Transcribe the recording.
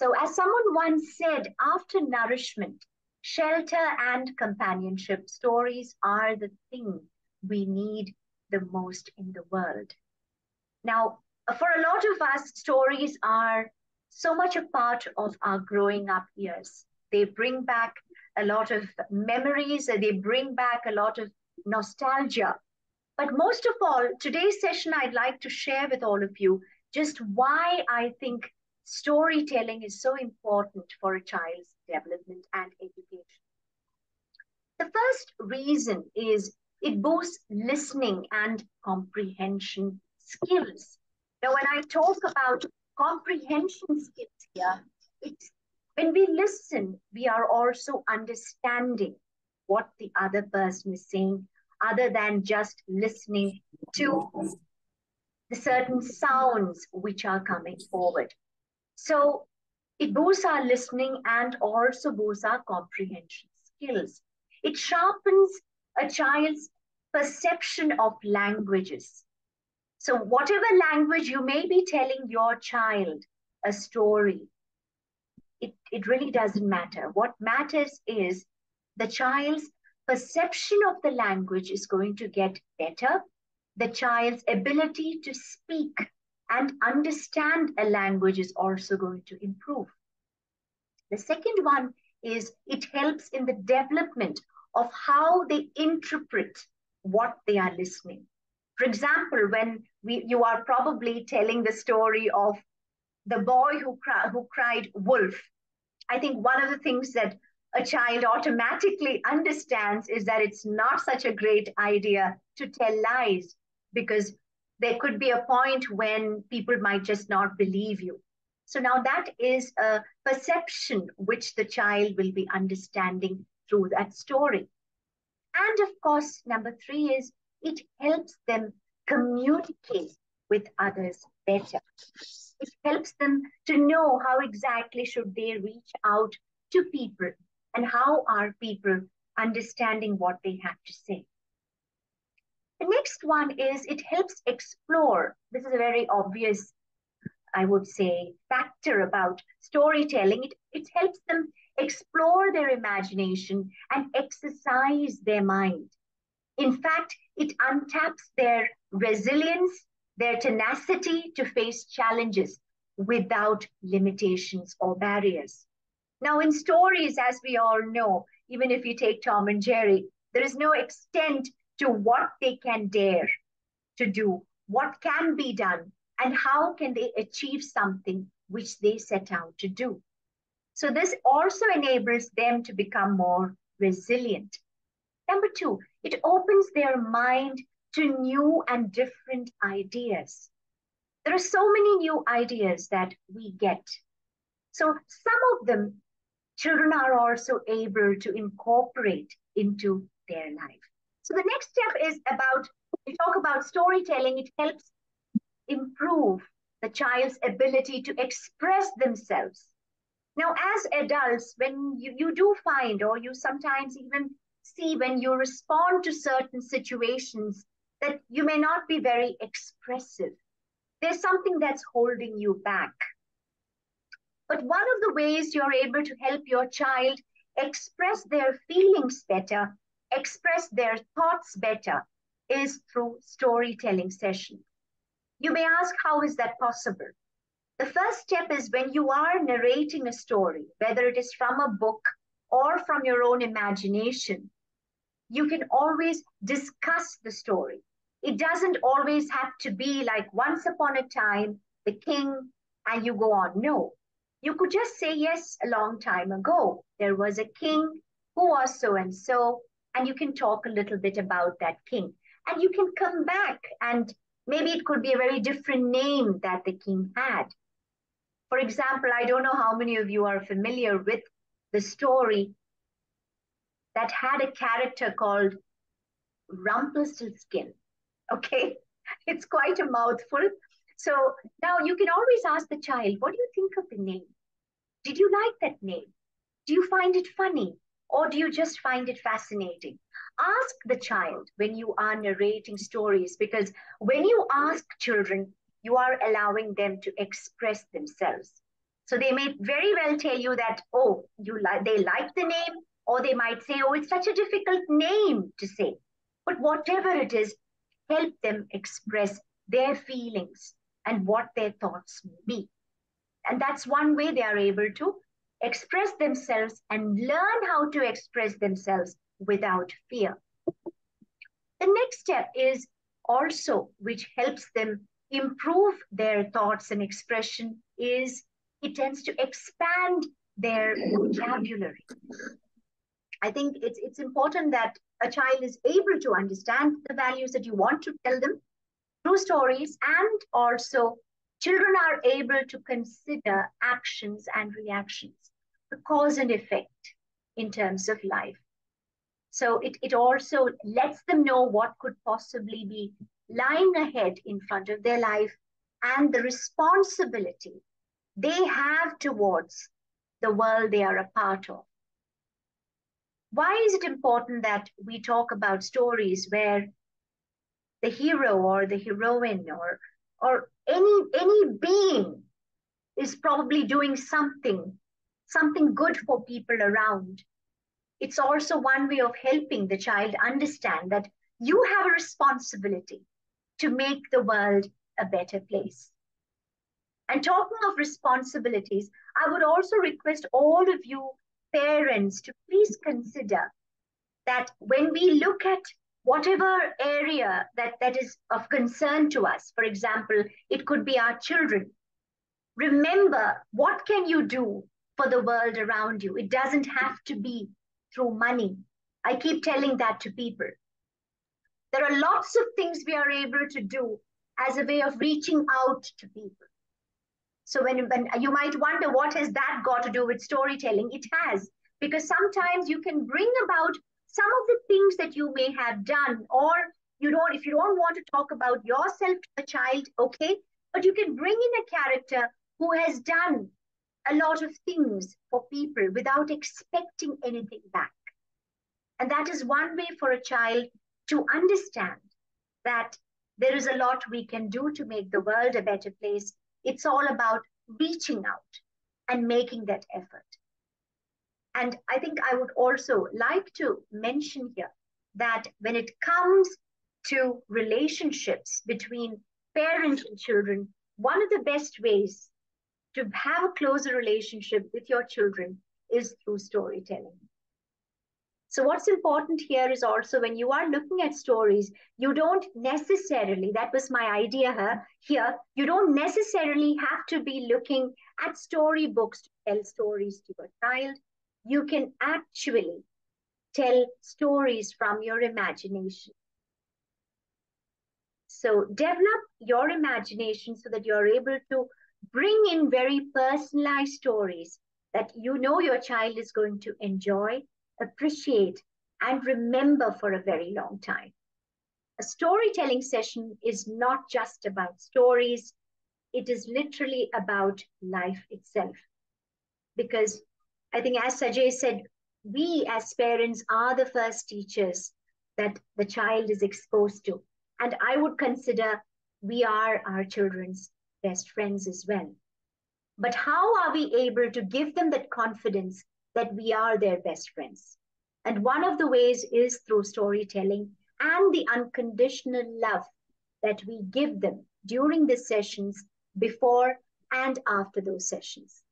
So, as someone once said, after nourishment, shelter and companionship, stories are the thing we need the most in the world. Now, for a lot of us, stories are so much a part of our growing up years. They bring back a lot of memories, they bring back a lot of nostalgia. But most of all, today's session, I'd like to share with all of you just why I think storytelling is so important for a child's development and education. The first reason is it boosts listening and comprehension skills. Now, when I talk about comprehension skills here, it's when we listen, we are also understanding what the other person is saying, other than just listening to the certain sounds which are coming forward. So it boosts our listening and also boosts our comprehension skills. It sharpens a child's perception of languages. So, whatever language you may be telling your child a story, it really doesn't matter. What matters is the child's perception of the language is going to get better. The child's ability to speak and understand a language is also going to improve. The second one is it helps in the development of how they interpret what they are listening. For example, when you are probably telling the story of the boy who cried wolf, I think one of the things that a child automatically understands is that it's not such a great idea to tell lies, because there could be a point when people might just not believe you. So now that is a perception which the child will be understanding through that story. And of course, number three is it helps them communicate with others better. It helps them to know how exactly should they reach out to people and how are people understanding what they have to say. The next one is it helps explore. This is a very obvious, I would say, factor about storytelling. It helps them explore their imagination and exercise their mind. In fact, it untaps their resilience, their tenacity to face challenges without limitations or barriers. Now, in stories, as we all know, even if you take Tom and Jerry, there is no extent to what they can dare to do, what can be done, and how can they achieve something which they set out to do. So this also enables them to become more resilient. Number two, it opens their mind to new and different ideas. There are so many new ideas that we get. So some of them, children are also able to incorporate into their life. So the next step is about, we talk about storytelling, it helps improve the child's ability to express themselves. Now, as adults, when you do find, or you sometimes even see when you respond to certain situations, that you may not be very expressive. There's something that's holding you back. But one of the ways you're able to help your child express their feelings better, express their thoughts better, is through storytelling sessions. You may ask, how is that possible? The first step is when you are narrating a story, whether it is from a book or from your own imagination, you can always discuss the story. It doesn't always have to be like once upon a time, the king, and you go on. No, you could just say, yes, a long time ago, there was a king who was so and so, and you can talk a little bit about that king. And you can come back, and maybe it could be a very different name that the king had. For example, I don't know how many of you are familiar with the story that had a character called Rumpelstiltskin. Okay, it's quite a mouthful. So now you can always ask the child, what do you think of the name? Did you like that name? Do you find it funny? Or do you just find it fascinating? Ask the child when you are narrating stories, because when you ask children, you are allowing them to express themselves. So they may very well tell you that, oh, they like the name, or they might say, oh, it's such a difficult name to say. But whatever it is, help them express their feelings and what their thoughts may be. And that's one way they are able to express themselves and learn how to express themselves without fear. The next step is also, which helps them improve their thoughts and expression, is it tends to expand their vocabulary. I think it's important that a child is able to understand the values that you want to tell them through stories, and also children are able to consider actions and reactions, the cause and effect in terms of life. So it also lets them know what could possibly be lying ahead in front of their life and the responsibility they have towards the world they are a part of. Why is it important that we talk about stories where the hero or the heroine or any being is probably doing something good for people around? It's also one way of helping the child understand that you have a responsibility to make the world a better place. And talking of responsibilities, I would also request all of you parents to please consider that when we look at whatever area that is of concern to us, for example, it could be our children, remember, what can you do for the world around you? It doesn't have to be through money. I keep telling that to people. There are lots of things we are able to do as a way of reaching out to people. So when you might wonder, what has that got to do with storytelling? It has, because sometimes you can bring about some of the things that you may have done, or if you don't want to talk about yourself to a child, okay, but you can bring in a character who has done a lot of things for people without expecting anything back. And that is one way for a child to understand that there is a lot we can do to make the world a better place. It's all about reaching out and making that effort. And I think I would also like to mention here that when it comes to relationships between parents and children, one of the best ways to have a closer relationship with your children is through storytelling. So what's important here is also, when you are looking at stories, you don't necessarily, that was my idea here, you don't necessarily have to be looking at storybooks to tell stories to a child. You can actually tell stories from your imagination. So develop your imagination so that you're able to bring in very personalized stories that you know your child is going to enjoy, appreciate, and remember for a very long time. A storytelling session is not just about stories, it is literally about life itself. Because I think, as Sajay said, we as parents are the first teachers that the child is exposed to. And I would consider we are our children's best friends as well. But how are we able to give them that confidence that we are their best friends? And one of the ways is through storytelling and the unconditional love that we give them during the sessions, before and after those sessions.